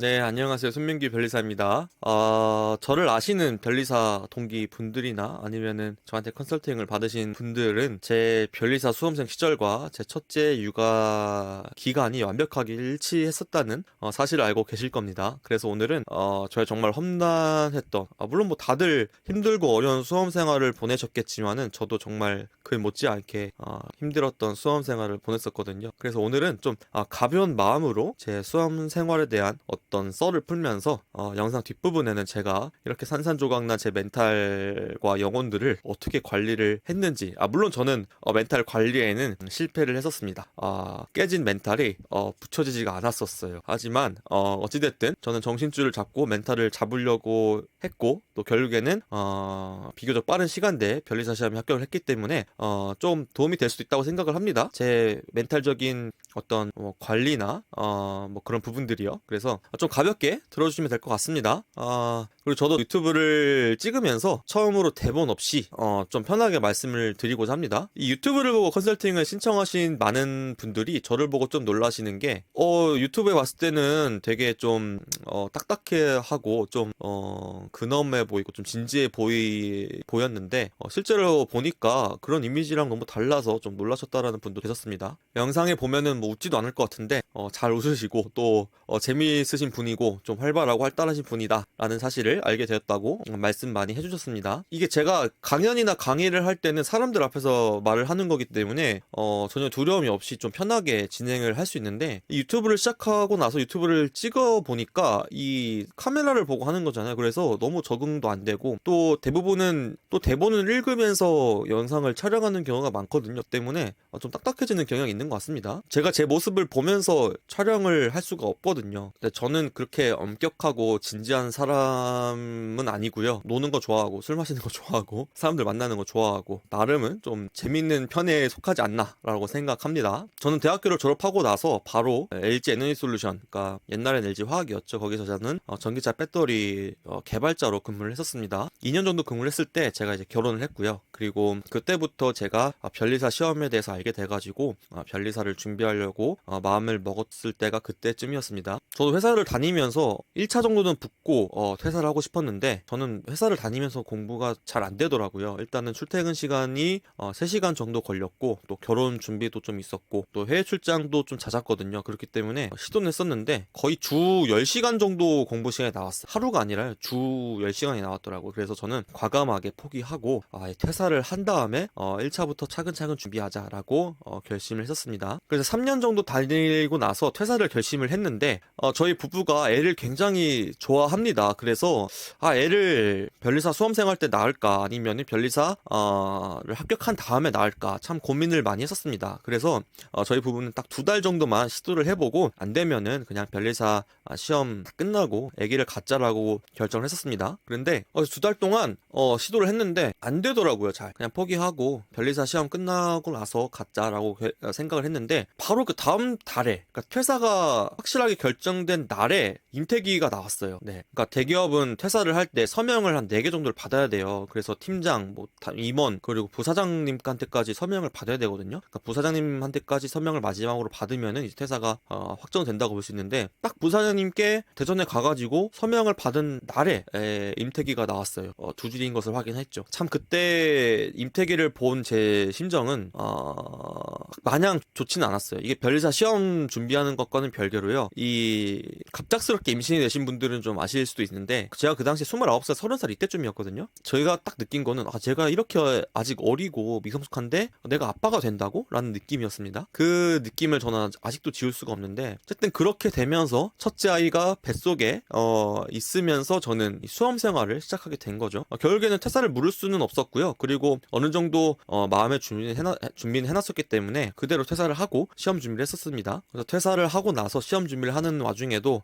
네, 안녕하세요. 손민규 변리사입니다. 저를 아시는 변리사 동기 분들이나 아니면은 저한테 컨설팅을 받으신 분들은 제 변리사 수험생 시절과 제 첫째 육아 기간이 완벽하게 일치했었다는 사실을 알고 계실 겁니다. 그래서 오늘은 저의 정말 험난했던, 물론 뭐 다들 힘들고 어려운 수험 생활을 보내셨겠지만은 저도 정말 그 못지않게 힘들었던 수험 생활을 보냈었거든요. 그래서 오늘은 좀 가벼운 마음으로 제 수험 생활에 대한 어떤 썰을 풀면서 영상 뒷부분에는 제가 이렇게 산산조각난 제 멘탈과 영혼들을 어떻게 관리를 했는지, 물론 저는 멘탈 관리에는 실패를 했었습니다. 깨진 멘탈이 붙여지지가 않았었어요. 하지만 어찌됐든 저는 정신줄을 잡고 멘탈을 잡으려고 했고, 또 결국에는 비교적 빠른 시간대에 변리사 시험에 합격을 했기 때문에 좀 도움이 될 수도 있다고 생각을 합니다. 제 멘탈적인 어떤 관리나 뭐 그런 부분들이요. 그래서 좀 가볍게 들어주시면 될 것 같습니다. 그리고 저도 유튜브를 찍으면서 처음으로 대본 없이 좀 편하게 말씀을 드리고자 합니다. 이 유튜브를 보고 컨설팅을 신청하신 많은 분들이 저를 보고 좀 놀라시는 게 유튜브에 봤을 때는 되게 좀 딱딱해하고 좀 근엄해 보이고 좀 진지해 보였는데 실제로 보니까 그런 이미지랑 너무 달라서 좀 놀라셨다라는 분도 계셨습니다. 영상에 보면은 뭐 웃지도 않을 것 같은데 잘 웃으시고 또 재미있으신 분이고 좀 활발하고 활달하신 분이다 라는 사실을 알게 되었다고 말씀 많이 해주셨습니다. 이게 제가 강연이나 강의를 할 때는 사람들 앞에서 말을 하는 거기 때문에 전혀 두려움이 없이 좀 편하게 진행을 할 수 있는데, 이 유튜브를 시작하고 나서 유튜브를 찍어 보니까 이 카메라를 보고 하는 거잖아요. 그래서 너무 적응도 안 되고, 또 대부분은 또 대본을 읽으면서 영상을 촬영하는 경우가 많거든요. 때문에 좀 딱딱해지는 경향이 있는 것 같습니다. 제가 제 모습을 보면서 촬영을 할 수가 없거든요. 근데 저는 그렇게 엄격하고 진지한 사람은 아니고요. 노는 거 좋아하고 술 마시는 거 좋아하고 사람들 만나는 거 좋아하고 나름은 좀 재밌는 편에 속하지 않나라고 생각합니다. 저는 대학교를 졸업하고 나서 바로 LG 에너지 솔루션, 그러니까 옛날엔 LG 화학이었죠. 거기서 저는 전기차 배터리 개발자로 근무를 했었습니다. 2년 정도 근무를 했을 때 제가 이제 결혼을 했고요. 그리고 그때부터 제가 변리사 시험에 대해서 알게 돼가지고 변리사를 준비하려고 마음을 먹었을 때가 그때쯤이었습니다. 저도 회사를 다니면서 1차 정도는 붙고 퇴사를 하고 싶었는데, 저는 회사를 다니면서 공부가 잘 안 되더라고요. 일단은 출퇴근 시간이 3시간 정도 걸렸고, 또 결혼 준비도 좀 있었고, 또 해외 출장도 좀 잦았거든요. 그렇기 때문에 시도는 했었는데 거의 주 10시간 정도 공부 시간이 나왔어요. 하루가 아니라 주 10시간이 나왔더라고요. 그래서 저는 과감하게 포기하고 퇴사를 한 다음에 1차부터 차근차근 준비하자라고 결심을 했었습니다. 그래서 3년 정도 다니고 나서 퇴사를 결심을 했는데, 저희 부부가 애를 굉장히 좋아합니다. 그래서 애를 변리사 수험생 할 때 낳을까 아니면 변리사를 합격한 다음에 낳을까 참 고민을 많이 했었습니다. 그래서 저희 부부는 딱 2달 정도만 시도를 해보고 안 되면은 그냥 변리사 시험 다 끝나고 아기를 갖자라고 결정을 했었습니다. 그런데 2달 동안 시도를 했는데 안 되더라고요. 잘 그냥 포기하고 변리사 시험 끝나고 나서 갖자라고 생각을 했는데, 바로 그 다음 달에, 그러니까 퇴사가 확실하게 결정된 날에 임태기가 나왔어요. 네, 그러니까 대기업은 퇴사를 할 때 서명을 한 4개 정도를 받아야 돼요. 그래서 팀장, 뭐 임원, 그리고 부사장님한테까지 서명을 받아야 되거든요. 그러니까 부사장님한테까지 서명을 마지막으로 받으면은 이제 퇴사가 확정된다고 볼 수 있는데, 딱 부사장님께 대전에 가가지고 서명을 받은 날에 임태기가 나왔어요. 2줄인 것을 확인했죠. 참 그때 임태기를 본 제 심정은 마냥 좋지는 않았어요. 이게 변리사 시험 준비하는 것과는 별개로요, 이 갑작스럽게 임신이 되신 분들은 좀 아실 수도 있는데, 제가 그 당시에 29살, 30살 이때쯤이었거든요. 저희가 딱 느낀 거는 제가 이렇게 아직 어리고 미성숙한데 내가 아빠가 된다고? 라는 느낌이었습니다. 그 느낌을 저는 아직도 지울 수가 없는데, 어쨌든 그렇게 되면서 첫째 아이가 뱃속에 있으면서 저는 수험 생활을 시작하게 된 거죠. 결국에는 퇴사를 물을 수는 없었고요. 그리고 어느 정도 마음의 준비는 해놨었기 때문에 그대로 퇴사를 하고 시험 준비를 했었습니다. 그래서 퇴사를 하고 나서 시험 준비를 하는 와중에도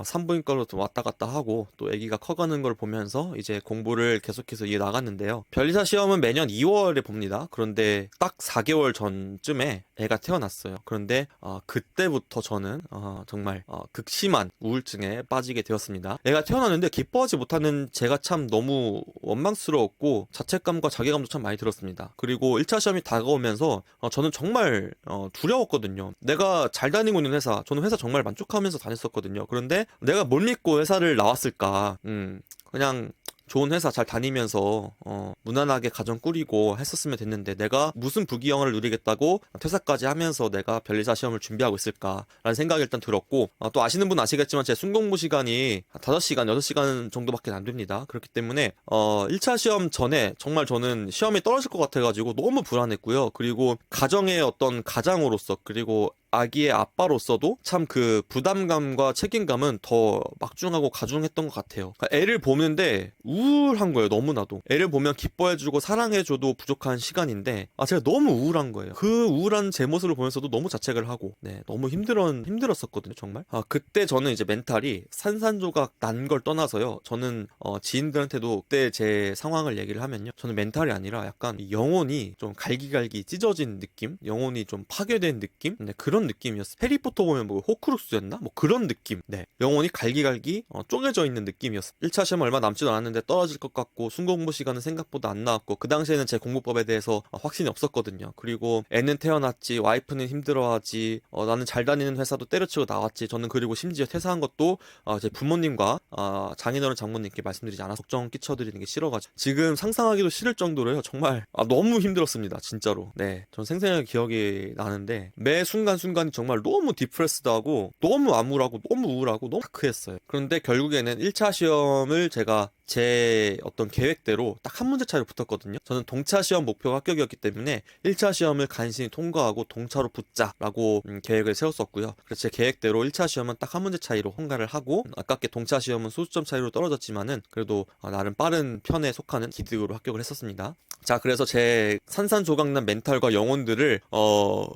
산부인과로 또 왔다 갔다 하고, 또 아기가 커가는 걸 보면서 이제 공부를 계속해서 이어나갔는데요. 변리사 시험은 매년 2월에 봅니다. 그런데 딱 4개월 전쯤에 애가 태어났어요. 그런데 그때부터 저는 정말 극심한 우울증에 빠지게 되었습니다. 애가 태어났는데 기뻐하지 못하는 제가 참 너무 원망스러웠고 자책감과 자괴감도 참 많이 들었습니다. 그리고 1차 시험이 다가오면서 저는 정말 두려웠거든요. 내가 잘 다니고 있는 회사, 저는 회사 정말 만족하면서 다녔었거든요. 있었거든요. 그런데 내가 뭘 믿고 회사를 나왔을까? 그냥 좋은 회사 잘 다니면서 무난하게 가정 꾸리고 했었으면 됐는데 내가 무슨 부귀영화를 누리겠다고 퇴사까지 하면서 내가 변리사 시험을 준비하고 있을까라는 생각이 일단 들었고, 또 아시는 분 아시겠지만 제 순공부 시간이 5시간, 6시간 정도밖에 안 됩니다. 그렇기 때문에 1차 시험 전에 정말 저는 시험이 떨어질 것 같아가지고 너무 불안했고요. 그리고 가정의 어떤 가장으로서, 그리고 아기의 아빠로서도 참 그 부담감과 책임감은 더 막중하고 가중했던 것 같아요. 그러니까 애를 보는데 우울한 거예요. 너무나도 애를 보면 기뻐해주고 사랑해줘도 부족한 시간인데 제가 너무 우울한 거예요. 그 우울한 제 모습을 보면서도 너무 자책을 하고, 네, 너무 힘들었었거든요, 정말. 그때 저는 이제 멘탈이 산산조각 난 걸 떠나서요, 저는 지인들한테도 그때 제 상황을 얘기를 하면요, 저는 멘탈이 아니라 약간 영혼이 좀 갈기갈기 찢어진 느낌, 영혼이 좀 파괴된 느낌, 네, 그런 느낌이었어. 해리포터 보면 뭐 호크룩스였나? 뭐 그런 느낌. 네, 영혼이 갈기갈기 쪼개져 있는 느낌이었어. 1차 시험 얼마 남지도 않았는데 떨어질 것 같고, 순공부 시간은 생각보다 안 나왔고, 그 당시에는 제 공부법에 대해서 확신이 없었거든요. 그리고 애는 태어났지, 와이프는 힘들어하지, 나는 잘 다니는 회사도 때려치고 나왔지. 저는 그리고 심지어 퇴사한 것도 제 부모님과 장인어른 장모님께 말씀드리지 않아서 걱정 끼쳐드리는 게 싫어가지고 지금 상상하기도 싫을 정도로요. 정말 너무 힘들었습니다, 진짜로. 네, 전 생생하게 기억이 나는데 매 순간순간이 정말 너무 디프레스드하고 너무 암울하고 너무 우울하고 너무 다크했어요. 그런데 결국에는 1차 시험을 제가 제 어떤 계획대로 딱 한 문제 차이로 붙었거든요. 저는 동차 시험 목표가 합격이었기 때문에 1차 시험을 간신히 통과하고 동차로 붙자라고 계획을 세웠었고요. 그래서 제 계획대로 1차 시험은 딱 한 문제 차이로 통과를 하고, 아깝게 동차 시험은 소수점 차이로 떨어졌지만은 그래도 나름 빠른 편에 속하는 기득으로 합격을 했었습니다. 자, 그래서 제 산산조각난 멘탈과 영혼들을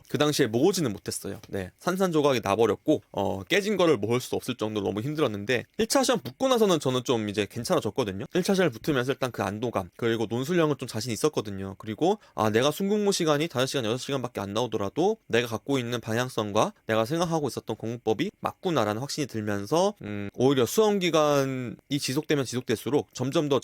그 당시에 모으지는 못했어요. 네, 산산조각이 나버렸고 깨진 거를 모을 수 없을 정도로 너무 힘들었는데 1차 시험 붙고 나서는 저는 좀 이제 괜찮아졌거든요. 1차 시험을 붙으면서 일단 그 안도감, 그리고 논술형은 좀 자신 있었거든요. 그리고 내가 순공부 시간이 5시간, 6시간밖에 안 나오더라도 내가 갖고 있는 방향성과 내가 생각하고 있었던 공부법이 맞구나라는 확신이 들면서 오히려 수험 기간이 지속되면 지속될수록 점점 더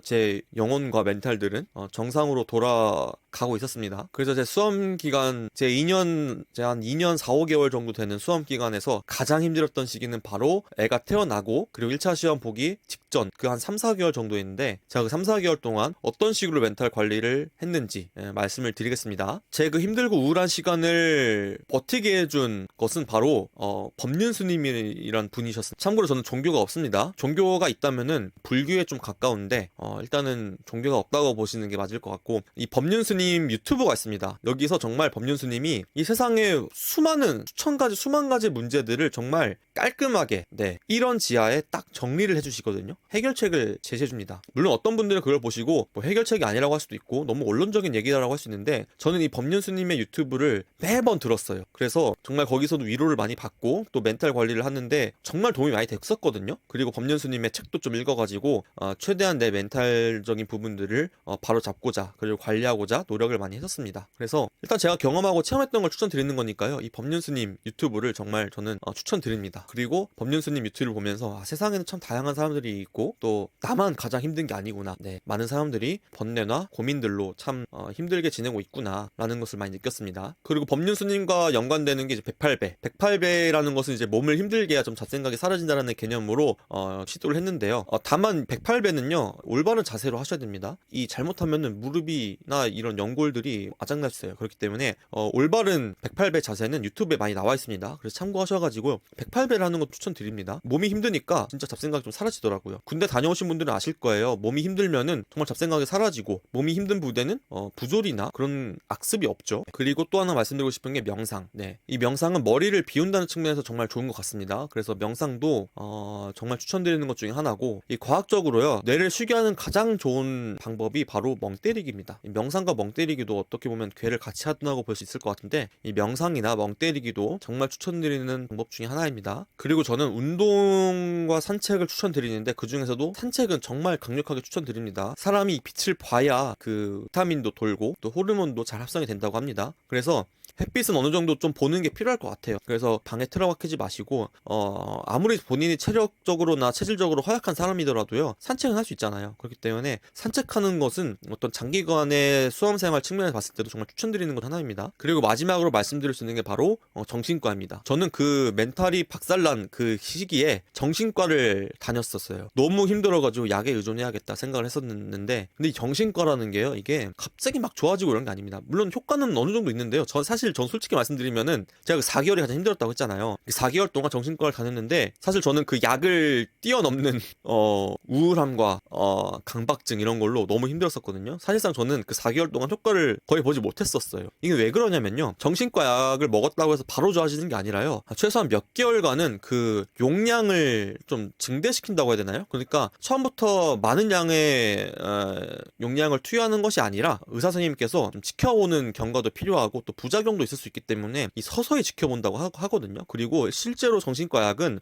제 영혼과 멘탈들은 정상으로 돌아가고 있었습니다. 그래서 제 수험 기간, 제 한 2년 4, 5개월 정도 되는 수험 기간에서 가장 힘들었던 시기는 바로 애가 태어나고 그리고 1차 시험 보기 직전 그 한 3, 4개월 정도였는데, 제가 그 3, 4개월 동안 어떤 식으로 멘탈 관리를 했는지 말씀을 드리겠습니다. 제 그 힘들고 우울한 시간을 버티게 해준 것은 바로 법륜스님이란 분이셨습니다. 참고로 저는 종교가 없습니다. 종교가 있다면은 불교에 좀 가까운데 일단은 종교가 없다고 보시는 게 맞을 것 같고, 이 법륜스님 유튜브가 있습니다. 여기서 정말 법륜스님이 이 세상에 수만 가지 문제들을 정말 깔끔하게, 네, 이런 지하에 딱 정리를 해주시거든요. 해결책을 제시해줍니다. 물론 어떤 분들은 그걸 보시고 뭐 해결책이 아니라고 할 수도 있고 너무 원론적인 얘기라고 할 수 있는데, 저는 이 법륜스님의 유튜브를 매번 들었어요. 그래서 정말 거기서도 위로를 많이 받고 또 멘탈 관리를 하는데 정말 도움이 많이 됐었거든요. 그리고 법륜스님의 책도 좀 읽어가지고 최대한 내 멘탈적인 부분들을 바로 잡고자, 그리고 관리하고자 노력을 많이 했었습니다. 그래서 일단 제가 경험하고 체험했던 걸 추천드리는 거니까요, 이 법륜스님 유튜브를 정말 저는 추천드립니다. 그리고 법륜스님 유튜브를 보면서 세상에는 참 다양한 사람들이 있고 또 나만 가장 힘든 게 아니구나, 네, 많은 사람들이 번뇌나 고민들로 참 힘들게 지내고 있구나 라는 것을 많이 느꼈습니다. 그리고 법륜스님과 연관되는 게 이제 108배라는 것은 이제 몸을 힘들게 해야 좀 잡생각이 사라진다는 개념으로 시도를 했는데요. 다만 108배는요 올바른 자세로 하셔야 됩니다. 이 잘못하면은 무릎이나 이런 연골들이 아작날 수 있어요. 그렇기 때문에 올바른 108배 자세는 유튜브에 많이 나와 있습니다. 그래서 참고하셔가지고 108배를 하는 것 추천드립니다. 몸이 힘드니까 진짜 잡생각이 좀 사라지더라고요. 군대 다녀오신 분들은 아실 거예요. 몸이 힘들면은 정말 잡생각이 사라지고, 몸이 힘든 부대는 부조리나 그런 악습이 없죠. 그리고 또 하나 말씀드리고 싶은 게 명상. 네, 이 명상은 머리를 비운다는 측면에서 정말 좋은 것 같습니다. 그래서 명상도 정말 추천드리는 것 중에 하나고, 이 과학적으로요 뇌를 쉬게 하는 가장 좋은 방법이 바로 멍 때리기입니다. 이 명상과 멍 때리기도 어떻게 보면 괴를 같이 한다고 볼 수 있을 것 같은데, 이 명상이나 멍 때리기도 정말 추천드리는 방법 중에 하나입니다. 그리고 저는 운동과 산책을 추천드리는데 그 중에서도 산책은 정말 강력하게 추천드립니다. 사람이 빛을 봐야 그 비타민도 돌고 또 호르몬도 잘 합성이 된다고 합니다. 그래서 햇빛은 어느 정도 좀 보는 게 필요할 것 같아요. 그래서 방에 틀어박히지 마시고 아무리 본인이 체력적으로나 체질적으로 허약한 사람이더라도요, 산책은 할 수 있잖아요. 그렇기 때문에 산책하는 것은 어떤 장기간의 수험생활 측면에서 봤을 때도 정말 추천드리는 것 하나입니다. 그리고 마지막으로 말씀드릴 수 있는 게 바로 정신과입니다. 저는 그 멘탈이 박살난 그 시기에 정신과를 다녔었어요. 너무 힘들어가지고 약에 의존해야겠다 생각을 했었는데, 근데 이 정신과라는 게요, 이게 갑자기 막 좋아지고 이런 게 아닙니다. 물론 효과는 어느 정도 있는데요. 전 솔직히 말씀드리면은 제가 그 4개월이 가장 힘들었다고 했잖아요. 4개월 동안 정신과를 다녔는데 사실 저는 그 약을 뛰어넘는 우울함과 강박증 이런 걸로 너무 힘들었었거든요. 사실상 저는 그 4개월 동안 효과를 거의 보지 못했었어요. 이게 왜 그러냐면요, 정신과 약을 먹었다고 해서 바로 좋아지는 게 아니라요, 최소한 몇 개월간은 그 용량을 좀 증대시킨다고 해야 되나요? 그러니까 처음부터 많은 양의 용량을 투여하는 것이 아니라 의사 선생님께서 좀 지켜보는 경과도 필요하고 또 부작용도 있을 수 있기 때문에 이 서서히 지켜본다고 하거든요. 그리고 실제로 정신과 약은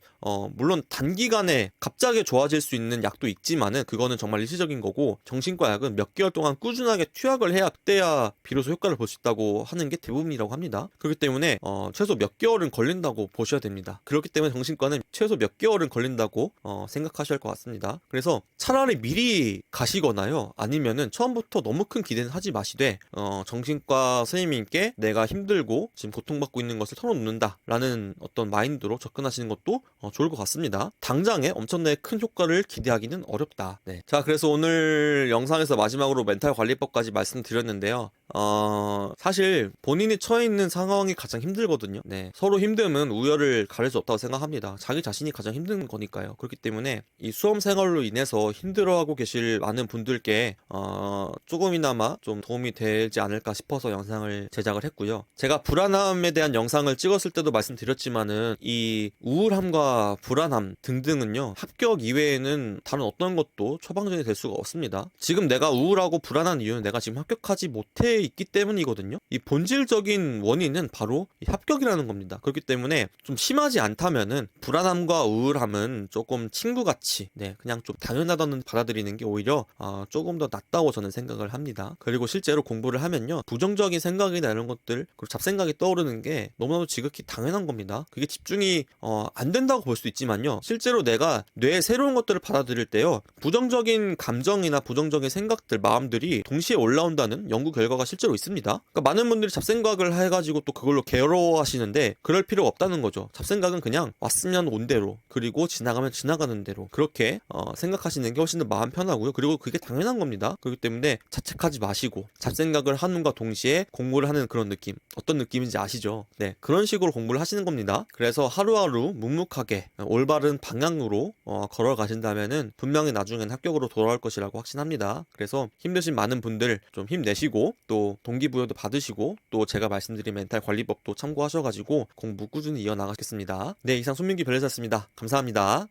물론 단기간에 갑자기 좋아질 수 있는 약도 있지만은 그거는 정말 일시적인 거고, 정신과 약은 몇 개월 동안 꾸준하게 투약을 해야 그때야 비로소 효과를 볼 수 있다고 하는 게 대부분이라고 합니다. 그렇기 때문에 최소 몇 개월은 걸린다고 보셔야 됩니다. 그렇기 때문에 정신과는 최소 몇 개월은 걸린다고 생각하셔야 할 것 같습니다. 그래서 차라리 미리 가시거나요, 아니면은 처음부터 너무 큰 기대는 하지 마시되 정신과 선생님께 내가 힘들고 지금 고통받고 있는 것을 털어놓는다 라는 어떤 마인드로 접근하시는 것도 좋을 것 같습니다. 당장에 엄청나게 큰 효과를 기대하기는 어렵다. 네. 자, 그래서 오늘 영상에서 마지막으로 멘탈 관리법까지 말씀드렸는데요. 사실 본인이 처해 있는 상황이 가장 힘들거든요. 네. 서로 힘듦은 우열을 가릴 수 없다고 생각합니다. 자기 자신이 가장 힘든 거니까요. 그렇기 때문에 이 수험 생활로 인해서 힘들어하고 계실 많은 분들께 조금이나마 좀 도움이 되지 않을까 싶어서 영상을 제작을 했고요. 제가 불안함에 대한 영상을 찍었을 때도 말씀드렸지만은 이 우울함과 불안함 등등은요, 합격 이외에는 다른 어떤 것도 처방전이 될 수가 없습니다. 지금 내가 우울하고 불안한 이유는 내가 지금 합격하지 못해 있기 때문이거든요. 이 본질적인 원인은 바로 이 합격이라는 겁니다. 그렇기 때문에 좀 심하지 않다면은 불안함과 우울함은 조금 친구같이, 네, 그냥 좀 당연하다는 받아들이는 게 오히려 조금 더 낫다고 저는 생각을 합니다. 그리고 실제로 공부를 하면요, 부정적인 생각이나 이런 것들, 그리고 잡생각이 떠오르는 게 너무나도 지극히 당연한 겁니다. 그게 집중이 안 된다고 볼 수도 있지만요, 실제로 내가 뇌에 새로운 것들을 받아들일 때요, 부정적인 감정이나 부정적인 생각들, 마음들이 동시에 올라온다는 연구 결과가 실제로 있습니다. 그러니까 많은 분들이 잡생각을 해가지고 또 그걸로 괴로워하시는데 그럴 필요가 없다는 거죠. 잡생각은 그냥 왔으면 온 대로, 그리고 지나가면 지나가는 대로, 그렇게 생각하시는 게 훨씬 더 마음 편하고요. 그리고 그게 당연한 겁니다. 그렇기 때문에 자책하지 마시고 잡생각을 하는과 동시에 공부를 하는 그런 느낌, 어떤 느낌인지 아시죠? 네, 그런 식으로 공부를 하시는 겁니다. 그래서 하루하루 묵묵하게 올바른 방향으로 걸어가신다면은 분명히 나중엔 합격으로 돌아올 것이라고 확신합니다. 그래서 힘드신 많은 분들 좀 힘내시고, 또 동기부여도 받으시고, 또 제가 말씀드린 멘탈 관리법도 참고하셔가지고 공부 꾸준히 이어나가겠습니다. 네, 이상 손민기 변호사였습니다. 감사합니다.